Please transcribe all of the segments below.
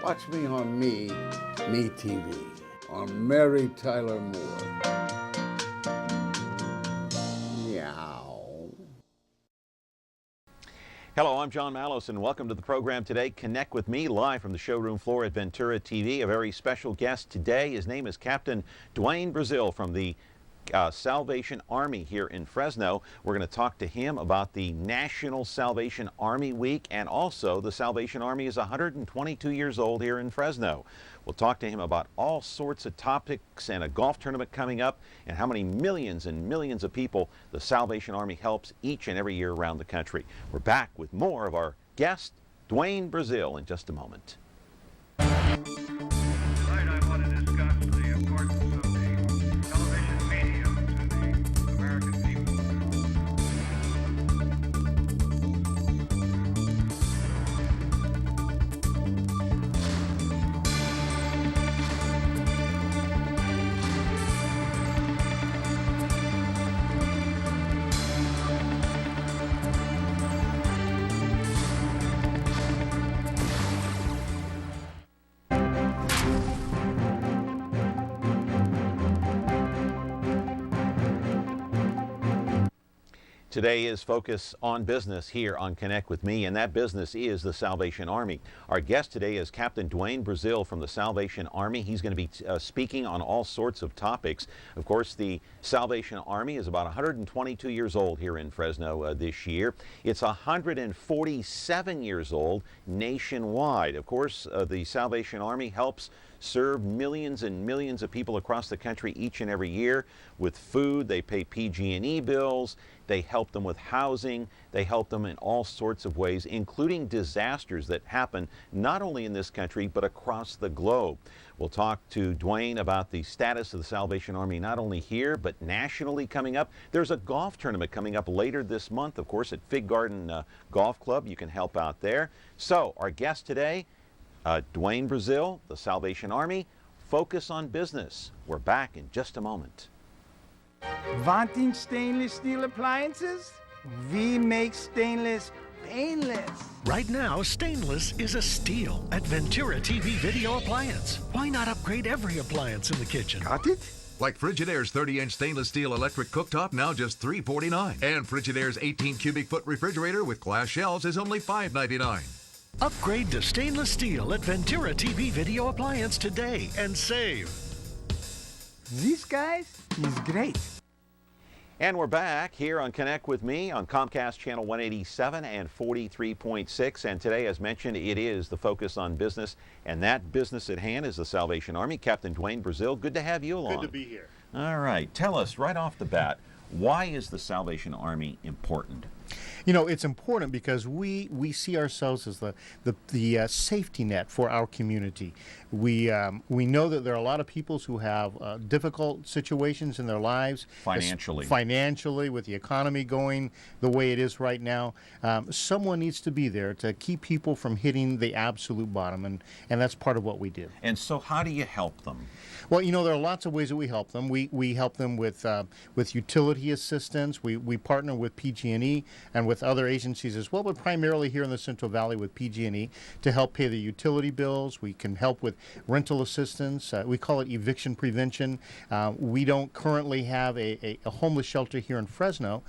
Watch me on Me TV, on Mary Tyler Moore. Meow. Hello, I'm John Malos, and welcome to the program today. Connect with me live from the showroom floor at Ventura TV. A very special guest today. His name is Captain Dwaine Breazeale from the Salvation Army here in Fresno. We're going to talk to him about the National Salvation Army Week, and also the Salvation Army is 122 years old here in Fresno. We'll talk to him about all sorts of topics and a golf tournament coming up and how many millions and millions of people the Salvation Army helps each and every year around the country. We're back with more of our guest, Dwaine Breazeale, in just a moment. Tonight I want to discuss the importance of the television medium to the American people. Today is Focus on Business here on Connect with Me, and that business is the Salvation Army. Our guest today is Captain Dwaine Breazeale from the Salvation Army. He's going to be speaking on all sorts of topics. Of course, the Salvation Army is about 122 years old here in Fresno this year. It's 147 years old nationwide. Of course, the Salvation Army helps serve millions and millions of people across the country each and every year with food. They pay PG&E bills. They help them with housing. They help them in all sorts of ways, including disasters that happen not only in this country but across the globe. We'll talk to Dwaine about the status of the Salvation Army not only here but nationally coming up. There's a golf tournament coming up later this month, of course, at Fig Garden Golf Club. You can help out there. So our guest today, Dwaine Breazeale, the Salvation Army. Focus on Business. We're back in just a moment. Wanting stainless steel appliances? We make stainless painless. Right now, stainless is a steal at Ventura TV Video Appliance. Why not upgrade every appliance in the kitchen? Got it? Like Frigidaire's 30-inch stainless steel electric cooktop, now just $349. And Frigidaire's 18 cubic foot refrigerator with glass shelves is only $599. Upgrade to stainless steel at Ventura TV Video Appliance today and save. This guy is great. And we're back here on Connect with Me on Comcast Channel 187 and 43.6. And today, as mentioned, it is the Focus on Business. And that business at hand is the Salvation Army. Captain Dwaine Breazeale, good to have you along. Good to be here. All right. Tell us right off the bat, why is the Salvation Army important? You know, it's important because we see ourselves as the safety net for our community. We know that there are a lot of people who have difficult situations in their lives. Financially, with the economy going the way it is right now. Someone needs to be there to keep people from hitting the absolute bottom, and that's part of what we do. And so how do you help them? Well, you know, there are lots of ways that we help them. We help them with utility assistance. We partner with PG&E and with other agencies as well, but primarily here in the Central Valley with PG&E to help pay the utility bills. We can help with rental assistance. We call it eviction prevention. We don't currently have a homeless shelter here in Fresno.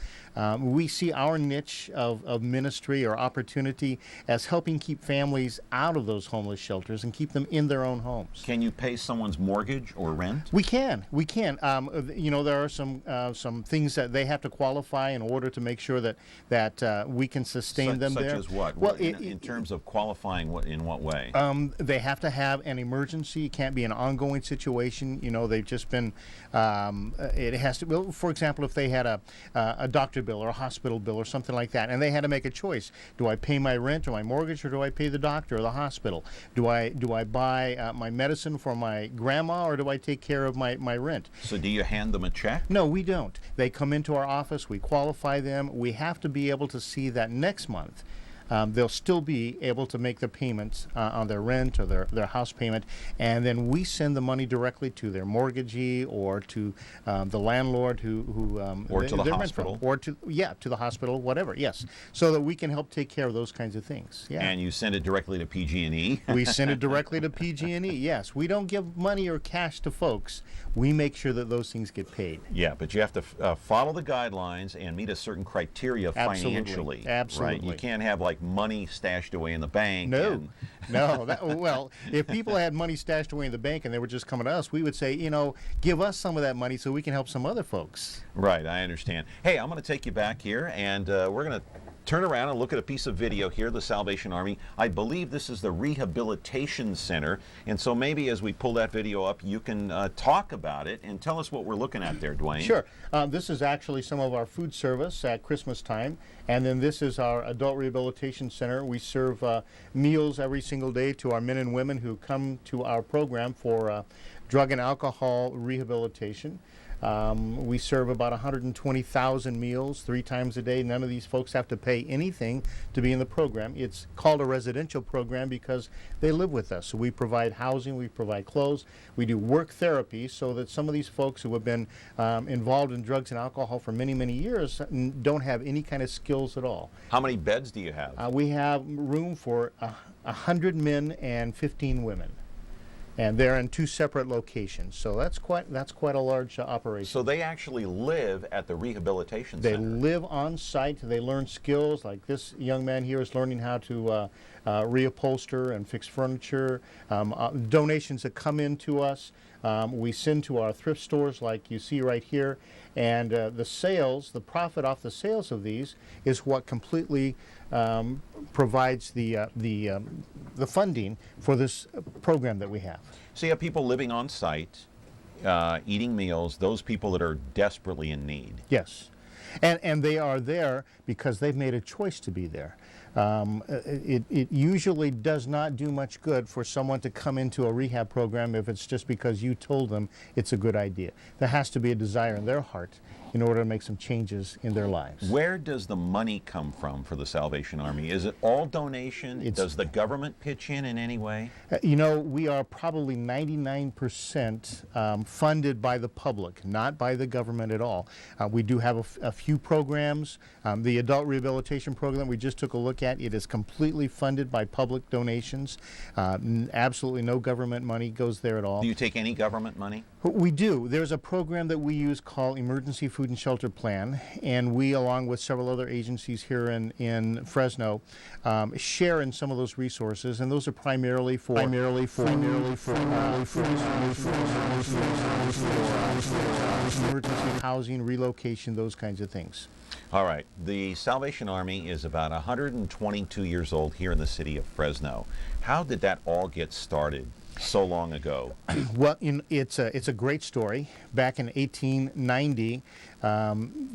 We see our niche of ministry or opportunity as helping keep families out of those homeless shelters and keep them in their own homes. Can you pay someone's mortgage or rent? We can. You know, there are some things that they have to qualify in order to make sure that we can sustain them there. Such as what? Well, in terms of qualifying, in what way? They have to have an emergency. It can't be an ongoing situation. You know, they've just been. It has to. Well, for example, if they had a doctor bill or a hospital bill or something like that, and they had to make a choice: do I pay my rent or my mortgage, or do I pay the doctor or the hospital? Do I buy my medicine for my grandma, or do I take care of my rent? So, do you hand them a check? No, we don't. They come into our office. We qualify them. We have to be able to see that next month they'll still be able to make the payments on their rent or their house payment, and then we send the money directly to their mortgagee or to the landlord who Or to the they're rent hospital. from, or to the hospital, whatever. Yes, so that we can help take care of those kinds of things. Yeah. And you send it directly to PG&E. We send it directly to PG&E. Yes, we don't give money or cash to folks. We make sure that those things get paid. Yeah, but you have to follow the guidelines and meet a certain criteria Absolutely. financially. Absolutely. Right? You can't have like money stashed away in the bank. No, and- no. Well, if people had money stashed away in the bank and they were just coming to us, we would say, give us some of that money so we can help some other folks. Right, I understand. Hey, I'm going to take you back here, and we're going to turn around and look at a piece of video here, the Salvation Army. I believe this is the Rehabilitation Center, and so maybe as we pull that video up, you can talk about it and tell us what we're looking at there, Dwaine. Sure. This is actually some of our food service at Christmas time, and then this is our Adult Rehabilitation Center. We serve meals every single day to our men and women who come to our program for drug and alcohol rehabilitation. We serve about 120,000 meals 3 times a day. None of these folks have to pay anything to be in the program. It's called a residential program because they live with us. So we provide housing, we provide clothes, we do work therapy so that some of these folks who have been involved in drugs and alcohol for many, many years don't have any kind of skills at all. How many beds do you have? We have room for 100 men and 15 women. And they're in 2 separate locations, so that's quite a large operation. So they actually live at the Rehabilitation They Center. live on site. They learn skills like this young man here is learning how to reupholster and fix furniture. Donations that come in to us, we send to our thrift stores like you see right here. And the profit off the sales of these is what completely provides the funding for this program that we have. So you have people living on site, eating meals, those people that are desperately in need. Yes. And they are there because they've made a choice to be there. It usually does not do much good for someone to come into a rehab program if it's just because you told them it's a good idea. There has to be a desire in their heart in order to make some changes in their lives. Where does the money come from for the Salvation Army? Is it all donation? Does the government pitch in any way? We are probably 99% funded by the public, not by the government at all. We do have a few programs. The Adult Rehabilitation Program we just took a look at, it is completely funded by public donations. Absolutely no government money goes there at all. Do you take any government money? We do. There's a program that we use called Emergency Food and Shelter Plan, and we, along with several other agencies here in Fresno, share in some of those resources, and those are primarily for emergency housing, relocation, those kinds of things. All right. The Salvation Army is about 122 years old here in the city of Fresno. How did that all get started so long ago? Well, it's a great story. Back in 1890,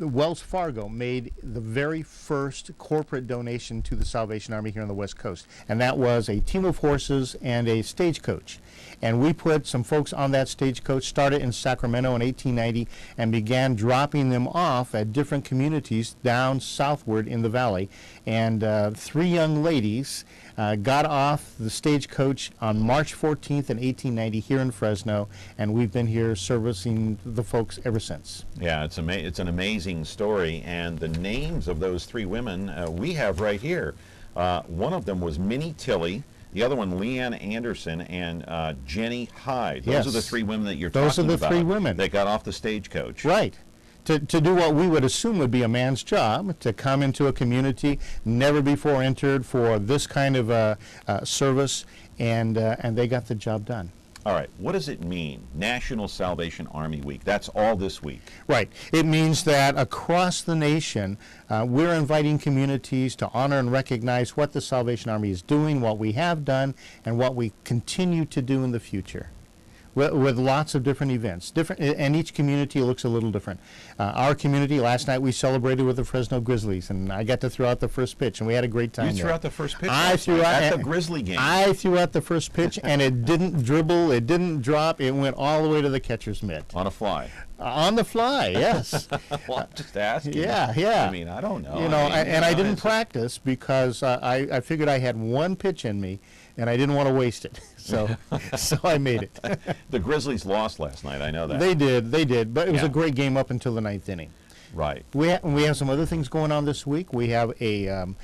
Wells Fargo made the very first corporate donation to the Salvation Army here on the West Coast, and that was a team of horses and a stagecoach. And we put some folks on that stagecoach, started in Sacramento in 1890, and began dropping them off at different communities down southward in the valley. And 3 young ladies got off the stagecoach on March 14th in 1890 here in Fresno, and we've been here servicing the folks ever since. Yeah, it's an amazing story, and the names of those 3 women we have right here. One of them was Minnie Tilley, the other one Leanne Anderson, and Jenny Hyde. Those Yes. are the 3 women that you're Those talking are about. the 3 women. They got off the stagecoach. Right. To do what we would assume would be a man's job, to come into a community never before entered for this kind of service, and they got the job done. All right, what does it mean, National Salvation Army Week? That's all this week. Right. It means that across the nation, we're inviting communities to honor and recognize what the Salvation Army is doing, what we have done, and what we continue to do in the future. With lots of different events, and each community looks a little different. Our community, last night we celebrated with the Fresno Grizzlies, and I got to throw out the first pitch, and we had a great time. You threw there. out the first pitch I threw out at the Grizzly game. I threw out the first pitch, and it didn't dribble, it didn't drop, it went all the way to the catcher's mitt. On a fly. On the fly, yes. Well, I'm just asking. Yeah, yeah. I mean, I don't know. You know, and I didn't it's- practice because I figured I had one pitch in me, and I didn't want to waste it. So I made it. The Grizzlies lost last night. I know that. They did, but it was Yeah. a great game up until the 9th inning. Right. We have some other things going on this week. We have a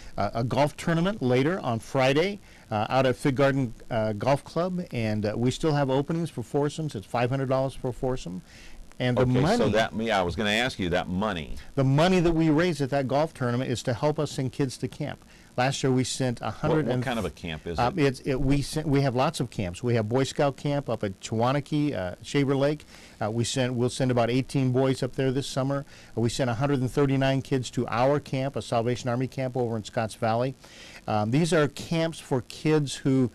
golf tournament later on Friday out at Fig Garden Golf Club, and we still have openings for foursomes. It's $500 per foursome. And the Okay, money, so that I was going to ask you that money. the money that we raise at that golf tournament is to help us send kids to camp. Last year we sent What kind of a camp is it? We have lots of camps. We have Boy Scout camp up at Chewanakee, Shaver Lake. We'll send about 18 boys up there this summer. We sent 139 kids to our camp, a Salvation Army camp over in Scotts Valley. These are camps for kids who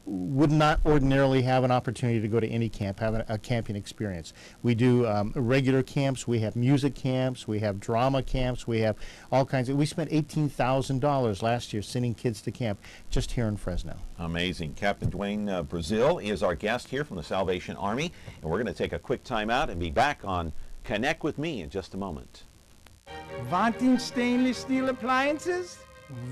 would not ordinarily have an opportunity to go to any camp, have a camping experience. We do regular camps, we have music camps, we have drama camps, we have all kinds of. We spent $18,000 last year sending kids to camp just here in Fresno. Amazing. Captain Dwaine Breazeale is our guest here from the Salvation Army, and we're going to take a quick time out and be back on Connect with Me in just a moment. Wanting stainless steel appliances?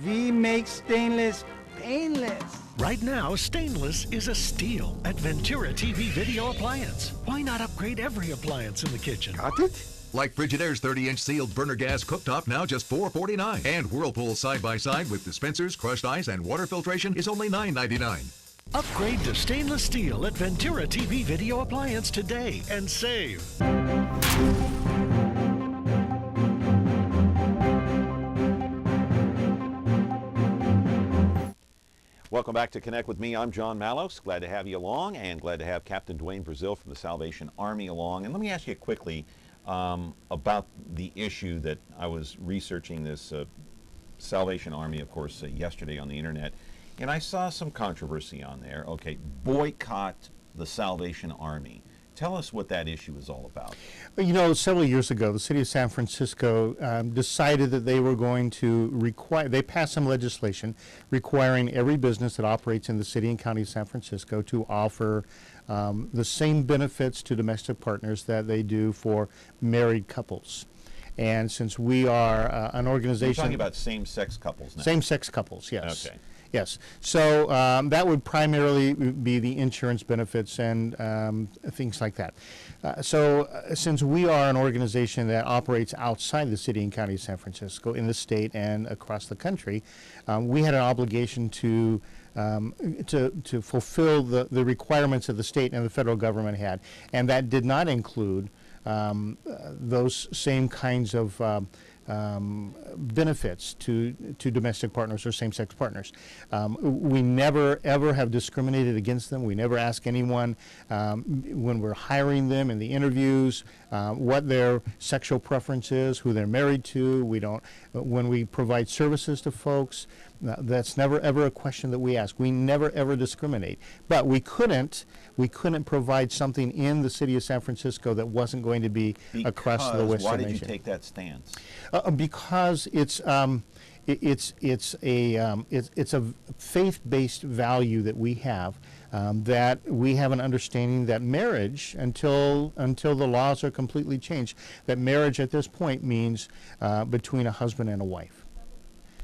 We make stainless painless. Right now, stainless is a steal at Ventura TV Video Appliance. Why not upgrade every appliance in the kitchen? Got it? Like Frigidaire's 30-inch sealed burner gas cooktop, now just $4.49. And Whirlpool side-by-side with dispensers, crushed ice, and water filtration is only $9.99. Upgrade to stainless steel at Ventura TV Video Appliance today and save. Welcome back to Connect with Me. I'm John Malos. Glad to have you along, and glad to have Captain Dwaine Breazeale from the Salvation Army along. And let me ask you quickly about the issue that I was researching this Salvation Army, of course, yesterday on the internet, and I saw some controversy on there. Okay, boycott the Salvation Army. Tell us what that issue is all about. You know, several years ago, the city of San Francisco decided that they were going to they passed some legislation requiring every business that operates in the city and county of San Francisco to offer the same benefits to domestic partners that they do for married couples. And since we are an organization... You're talking about same-sex couples now. Same-sex couples, yes. Okay. Yes. So that would primarily be the insurance benefits and things like that. Since we are an organization that operates outside the city and county of San Francisco, in the state and across the country, we had an obligation to fulfill the requirements of the state and the federal government had, and that did not include those same kinds of benefits to domestic partners or same-sex partners. We never ever have discriminated against them. We never ask anyone when we're hiring them in the interviews what their sexual preference is, who they're married to. We don't. When we provide services to folks, that's never ever a question that we ask. We never ever discriminate. But we couldn't provide something in the city of San Francisco that wasn't going to be across the Western Why did nation. you take that stance? Because it's a faith-based value that we have, that we have an understanding that marriage, until the laws are completely changed, that marriage at this point means between a husband and a wife.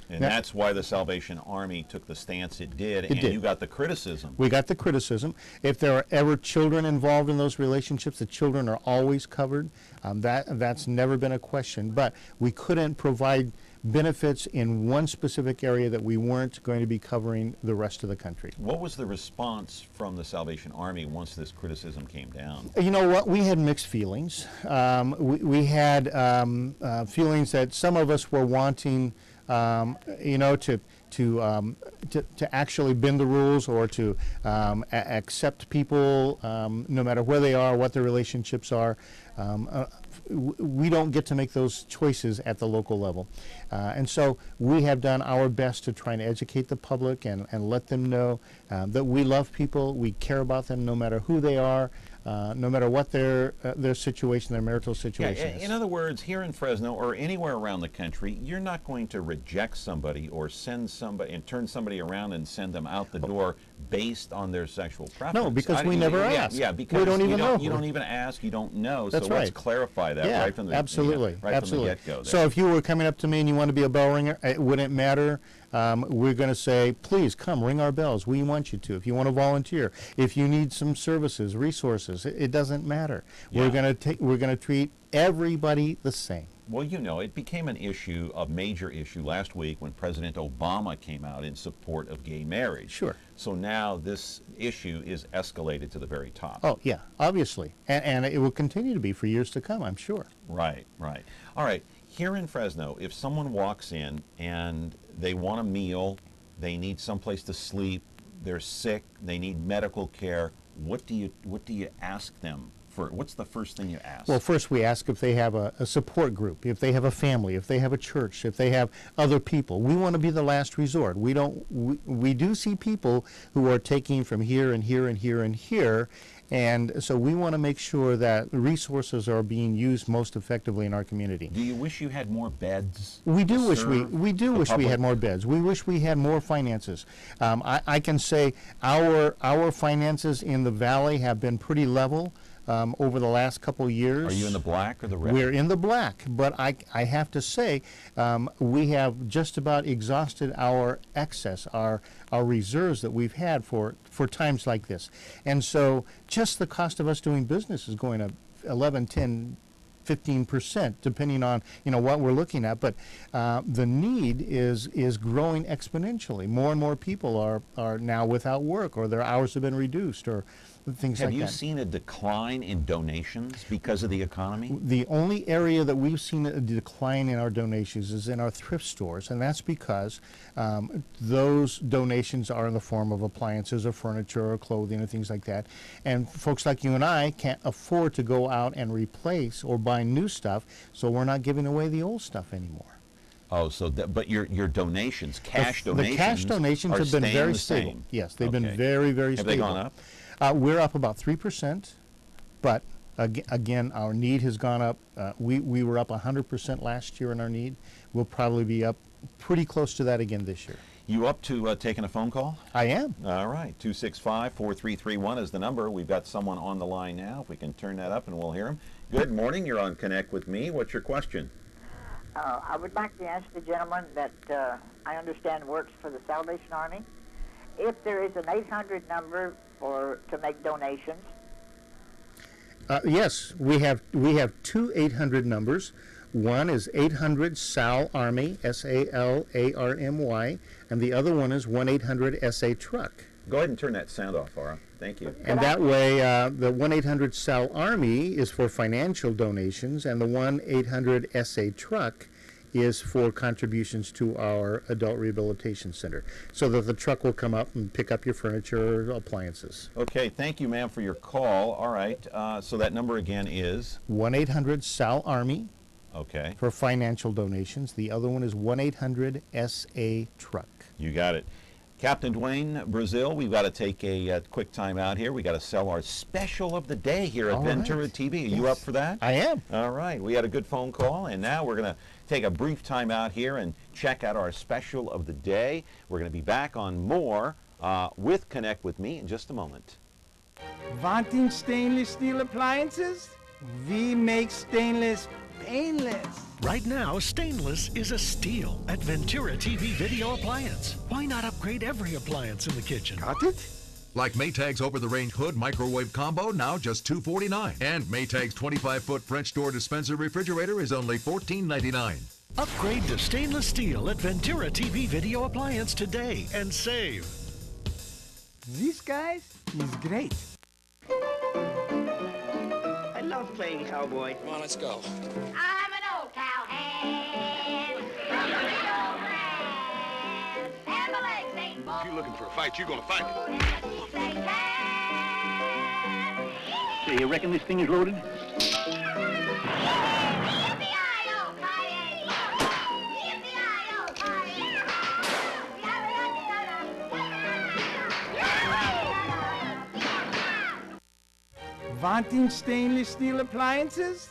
And that's why the Salvation Army took the stance it did, and did. you got the criticism. We got the criticism. If there are ever children involved in those relationships, the children are always covered. That's never been a question. But we couldn't provide benefits in one specific area that we weren't going to be covering the rest of the country. What was the response from the Salvation Army once this criticism came down? You know what? We had mixed feelings. We had feelings that some of us were wanting, to actually bend the rules or to accept people no matter where they are, what their relationships are. We don't get to make those choices at the local level. And so we have done our best to try and educate the public and let them know that we love people, we care about them no matter who they are, no matter what their situation, their marital Yeah, situation is. in other words, here in Fresno or anywhere around the country, you're not going to reject somebody or send somebody and turn somebody around and send them out the door based on their sexual preference. No, because we never ask. Yeah, because we don't even know. You don't even ask. You don't know. That's so right. let's clarify that Yeah, right from the absolutely, right absolutely. from the get-go. So if you were coming up to me and you want to be a bell ringer, it wouldn't matter. We're going to say, please come ring our bells. We want you to. If you want to volunteer, if you need some services, resources, it doesn't matter. Yeah. We're going to treat everybody the same. Well, you know, it became an issue, a major issue last week when President Obama came out in support of gay marriage. Sure. So now this issue is escalated to the very top. Oh, yeah, obviously. And it will continue to be for years to come, I'm sure. Right, right. All right, here in Fresno, if someone walks in and they want a meal, they need someplace to sleep, they're sick, they need medical care, what do you ask them for? What's the first thing you ask? Well, first we ask if they have a support group, if they have a family, if they have a church, if they have other people. We want to be the last resort. We do see people who are taking from here and here and here and here, and so we want to make sure that resources are being used most effectively in our community. Do you wish you had more beds? We do to wish serve we do the wish we public? had more beds. We wish we had more finances. I can say our finances in the valley have been pretty level over the last couple years. Are you in the black or the red? We're in the black, but I have to say we have just about exhausted our excess, our reserves that we've had for times like this. And so just the cost of us doing business is going up 11, 10, 15%, depending on what we're looking at. But the need is growing exponentially. More and more people are now without work, or their hours have been reduced, or things like that. Have you seen a decline in donations because of the economy? The only area that we've seen a decline in our donations is in our thrift stores, and that's because those donations are in the form of appliances or furniture or clothing and things like that. And folks like you and I can't afford to go out and replace or buy new stuff, so we're not giving away the old stuff anymore. Oh, so but your donations, cash donations, the cash donations are have been staying very the stable. same. Yes, they've been Okay. very, very Have stable. they gone up? We're up about 3%, but again, our need has gone up. We were up 100% last year in our need. We'll probably be up pretty close to that again this year. You up to taking a phone call? I am. All right, 265-4331 is the number. We've got someone on the line now. If we can turn that up and we'll hear him. Good morning, you're on Connect with Me. What's your question? I would like to ask the gentleman that I understand works for the Salvation Army if there is an 800 number to make donations. Yes, we have two 800 numbers. One is 800 SAL Army, SALARMY, and the other one is 1-800-SA-TRUCK. Go ahead and turn that sound off, Laura. Thank you. And that way, the 1-800 Army is for financial donations, and the 1-800-SA-TRUCK is for contributions to our adult rehabilitation center, so that the truck will come up and pick up your furniture or appliances. Okay, thank you, ma'am, for your call. All right, so that number again is? 1-800 Army Okay. for financial donations. The other one is 1-800-SA-TRUCK. You got it. Captain Dwaine, Breazele, we've got to take a quick time out here. We got to sell our special of the day here at All Ventura right. TV. Are Yes. you up for that? I am. All right. We had a good phone call, and now we're going to take a brief time out here and check out our special of the day. We're going to be back on more with Connect with Me in just a moment. Wanting stainless steel appliances? We make stainless painless. Right now, stainless is a steal at Ventura TV Video Appliance. Why not upgrade every appliance in the kitchen? Got it? Like Maytag's over-the-range hood microwave combo, now just $249. And Maytag's 25-foot French door dispenser refrigerator is only $14.99. Upgrade to stainless steel at Ventura TV Video Appliance today and save. This guy is great. I love playing cowboy. Come on, let's go. I'm an old cowhand from the big old ranch, and my legs ain't If you're looking for a fight, you're gonna fight it. Say, you reckon this thing is loaded? Wanting stainless steel appliances?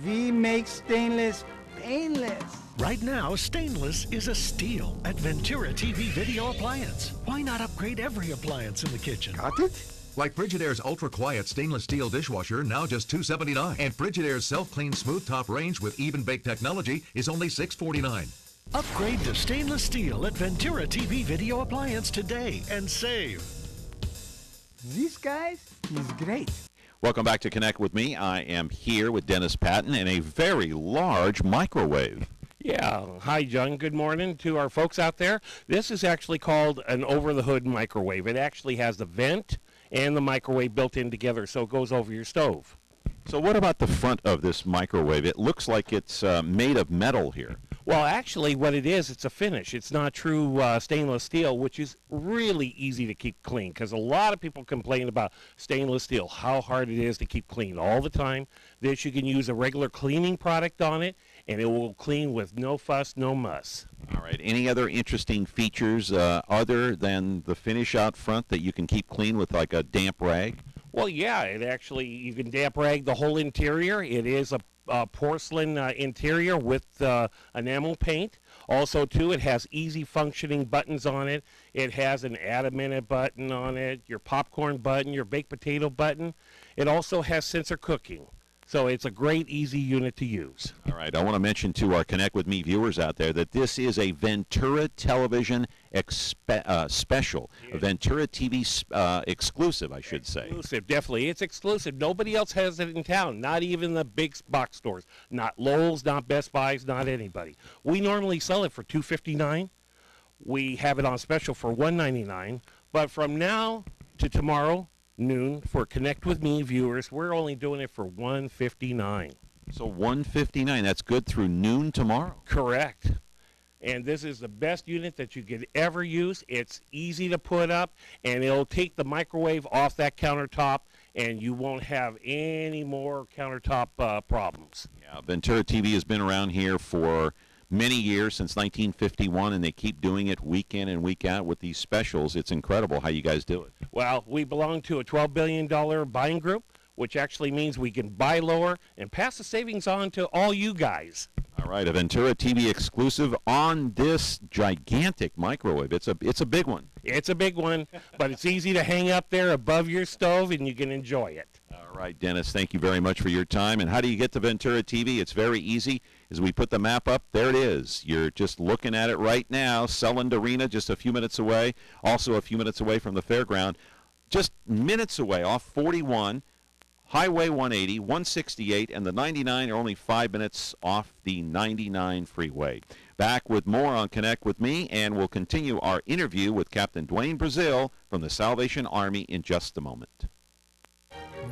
We make stainless painless. Right now, stainless is a steal at Ventura TV Video Appliance. Why not upgrade every appliance in the kitchen? Got it? Like Frigidaire's ultra-quiet stainless steel dishwasher, now just $279. And Frigidaire's self-clean smooth top range with even bake technology is only $649. Upgrade to stainless steel at Ventura TV Video Appliance today and save. This guy is great. Welcome back to Connect with Me. I am here with Dennis Patton in a very large microwave. Yeah. Hi, John. Good morning to our folks out there. This is actually called an over-the-hood microwave. It actually has the vent and the microwave built in together, so it goes over your stove. So what about the front of this microwave? It looks like it's made of metal here. Well, actually, what it is, it's a finish. It's not true stainless steel, which is really easy to keep clean, because a lot of people complain about stainless steel, how hard it is to keep clean all the time. This, you can use a regular cleaning product on it, and it will clean with no fuss, no muss. All right. Any other interesting features other than the finish out front that you can keep clean with like a damp rag? Well, yeah, it actually, you can damp rag the whole interior. It is a porcelain interior with enamel paint. Also, too, it has easy functioning buttons on it. It has an add a minute button on it, your popcorn button, your baked potato button. It also has sensor cooking. So it's a great, easy unit to use. All right. I want to mention to our Connect With Me viewers out there that this is a Ventura Television special, a Ventura TV exclusive, I should say. Exclusive, definitely. It's exclusive. Nobody else has it in town, not even the big box stores. Not Lowe's, not Best Buys, not anybody. We normally sell it for $259. We have it on special for $199. But from now to tomorrow, noon, for Connect With Me viewers, we're only doing it for $159. So $159, that's good through noon tomorrow? Correct. And this is the best unit that you could ever use. It's easy to put up, and it'll take the microwave off that countertop, and you won't have any more countertop problems. Yeah, Ventura TV has been around here for many years, since 1951, and they keep doing it week in and week out with these specials. It's incredible how you guys do it. Well, we belong to a $12 billion buying group, which actually means we can buy lower and pass the savings on to all you guys. All right, a Ventura TV exclusive on this gigantic microwave. It's a big one. It's a big one, but it's easy to hang up there above your stove, and you can enjoy it. All right, Dennis, thank you very much for your time. And how do you get to Ventura TV? It's very easy. As we put the map up, there it is. You're just looking at it right now. Selland Arena, just a few minutes away. Also a few minutes away from the fairground. Just minutes away off 41, Highway 180, 168, and the 99 are only 5 minutes off the 99 freeway. Back with more on Connect With Me, and we'll continue our interview with Captain Dwaine Breazeale from the Salvation Army in just a moment.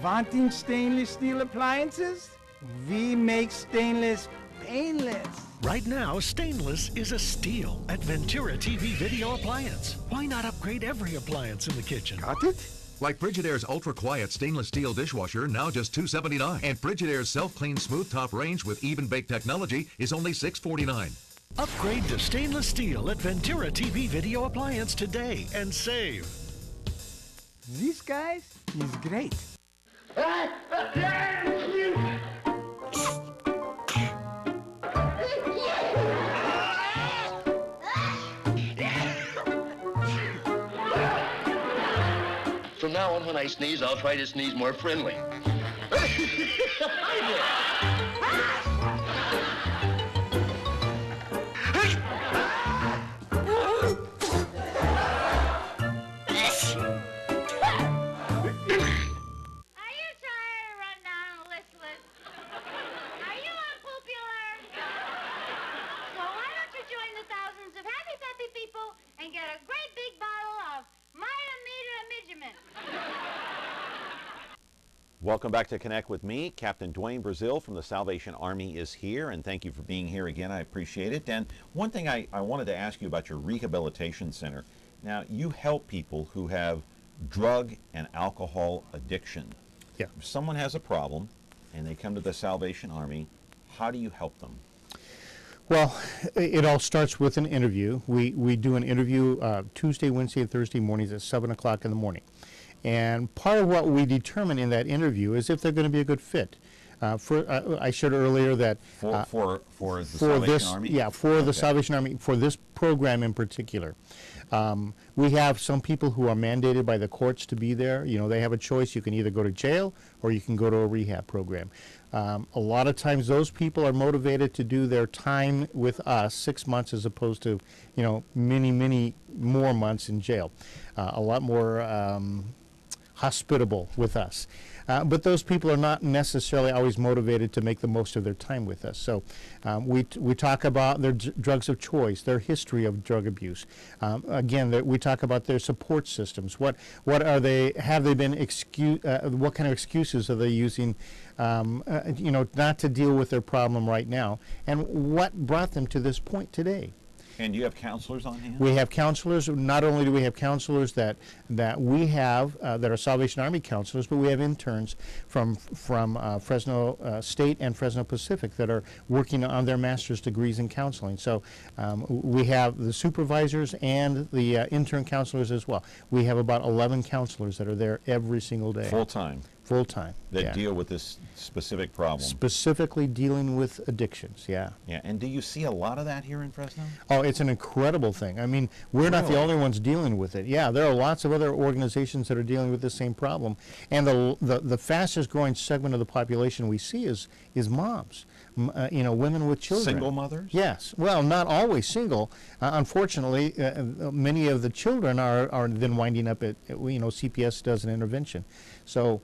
Wanting stainless steel appliances? We make stainless painless. Right now, stainless is a steal at Ventura TV Video Appliance. Why not upgrade every appliance in the kitchen? Got it? Like Frigidaire's ultra-quiet stainless steel dishwasher, now just $279. And Frigidaire's self-clean smooth top range with even bake technology is only $649. Upgrade to stainless steel at Ventura TV Video Appliance today and save. This guy is great. From now on, when I sneeze, I'll try to sneeze more friendly. Welcome back to Connect With Me. Captain Dwaine Breazeale from the Salvation Army is here, and thank you for being here again. I appreciate it. And one thing I wanted to ask you about your rehabilitation center. Now, you help people who have drug and alcohol addiction. Yeah. If someone has a problem and they come to the Salvation Army, how do you help them? Well, it all starts with an interview. We do an interview Tuesday, Wednesday, and Thursday mornings at 7 o'clock in the morning. And part of what we determine in that interview is if they're going to be a good fit. I shared earlier that for the Salvation Army? Yeah, for the Salvation Army, for this program in particular. We have some people who are mandated by the courts to be there. You know, they have a choice. You can either go to jail or you can go to a rehab program. A lot of times those people are motivated to do their time with us, 6 months as opposed to, you know, many more months in jail. A lot more hospitable with us. But those people are not necessarily always motivated to make the most of their time with us. So we talk about their drugs of choice, their history of drug abuse. Again, we talk about their support systems. What are they? Have they been what kind of excuses are they using? You know, not to deal with their problem right now, and what brought them to this point today. And do you have counselors on hand? We have counselors. Not only do we have counselors that we have that are Salvation Army counselors, but we have interns from Fresno State and Fresno Pacific that are working on their master's degrees in counseling. So we have the supervisors and the intern counselors as well. We have about 11 counselors that are there every single day. Full time. Full time. That deal with this specific problem. Specifically dealing with addictions, yeah. Yeah, and do you see a lot of that here in Fresno? Oh, it's an incredible thing. I mean, we're not the only ones dealing with it. Yeah, there are lots of other organizations that are dealing with the same problem. And the fastest growing segment of the population we see is moms. You know, women with children. Single mothers? Yes. Well, not always single. Unfortunately, many of the children are then winding up at, you know, CPS does an intervention. So,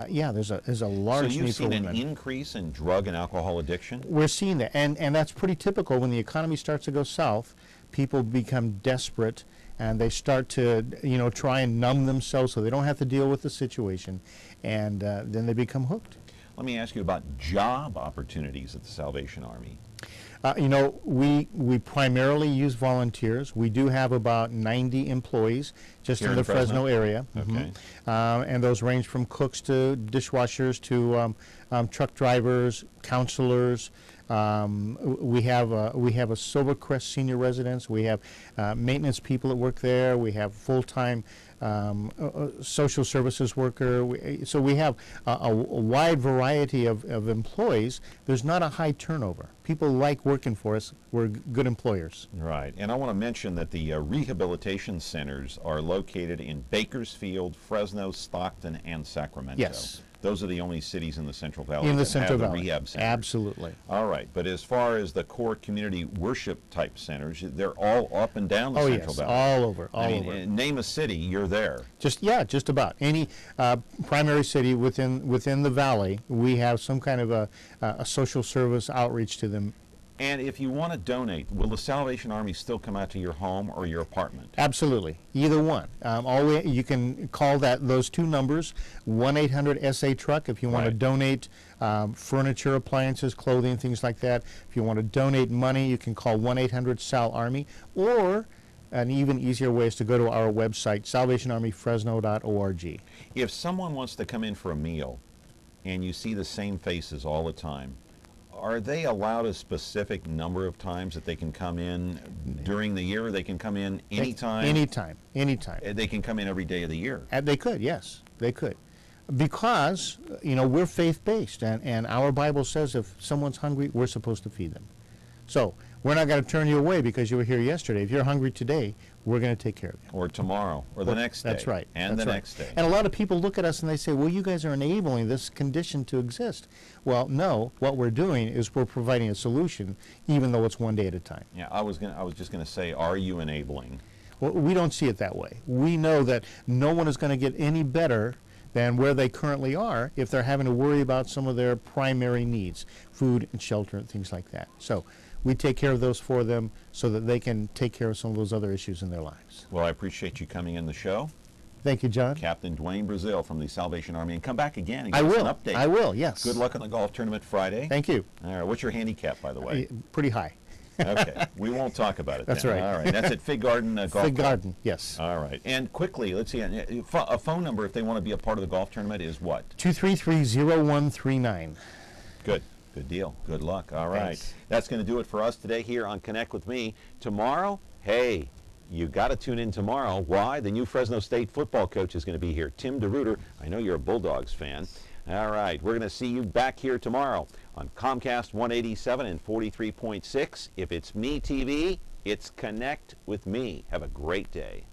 yeah, there's a large need for women. So you've seen an increase in drug and alcohol addiction? We're seeing that, and that's pretty typical. When the economy starts to go south, people become desperate, and they start to, you know, try and numb themselves so they don't have to deal with the situation, and then they become hooked. Let me ask you about job opportunities at the Salvation Army. You know, we primarily use volunteers. We do have about 90 employees just in the Fresno area. Okay. And those range from cooks to dishwashers to truck drivers, counselors. We have a Silvercrest senior residence. We have maintenance people that work there. We have full-time social services worker. So we have a wide variety of employees. There's not a high turnover. People like working for us. We're good employers. Right. And I want to mention that the rehabilitation centers are located in Bakersfield, Fresno, Stockton, and Sacramento. Yes. Those are the only cities in the Central Valley in the that Central have Valley. the rehab centers. Absolutely. All right. But as far as the core community worship type centers, they're all up and down the Central Valley. All over. All over. Name a city, you're there. Just about any primary city within the valley. We have some kind of a social service outreach to them. And if you want to donate, will the Salvation Army still come out to your home or your apartment? Absolutely, either one. You can call those two numbers, 1-800-SA-TRUCK if you want to donate furniture, appliances, clothing, things like that. If you want to donate money, you can call 1-800-SAL-ARMY, or an even easier way is to go to our website, salvationarmyfresno.org. If someone wants to come in for a meal and you see the same faces all the time, are they allowed a specific number of times that they can come in during the year, or they can come in anytime? Anytime. They can come in every day of the year? They could, yes, they could. Because, you know, we're faith-based, and our Bible says if someone's hungry, we're supposed to feed them. So we're not going to turn you away because you were here yesterday. If you're hungry today, we're going to take care of you. Or tomorrow, or the next day. That's right. And the next day. And a lot of people look at us and they say, well, you guys are enabling this condition to exist. Well, no, what we're doing is we're providing a solution, even though it's one day at a time. Yeah, I was just going to say, are you enabling? Well, we don't see it that way. We know that no one is going to get any better than where they currently are if they're having to worry about some of their primary needs, food and shelter and things like that. So we take care of those for them so that they can take care of some of those other issues in their lives. Well, I appreciate you coming in the show. Thank you, John. Captain Dwaine Breazele from the Salvation Army. And come back again and give us an update. I will, yes. Good luck on the golf tournament Friday. Thank you. All right. What's your handicap, by the way? Pretty high. Okay. We won't talk about it That's then. right. All right. That's at Fig Garden Golf Fig Club. Garden, yes. All right. And quickly, let's see, a phone number if they want to be a part of the golf tournament is what? 233-0139. Good. Good deal. Good luck. All right. Thanks. That's going to do it for us today here on Connect with Me. Tomorrow, hey, You got to tune in tomorrow. Why? The new Fresno State football coach is going to be here, Tim DeRuiter. I know you're a Bulldogs fan. All right, we're going to see you back here tomorrow on Comcast 187 and 43.6. If it's Me TV, it's Connect with Me. Have a great day.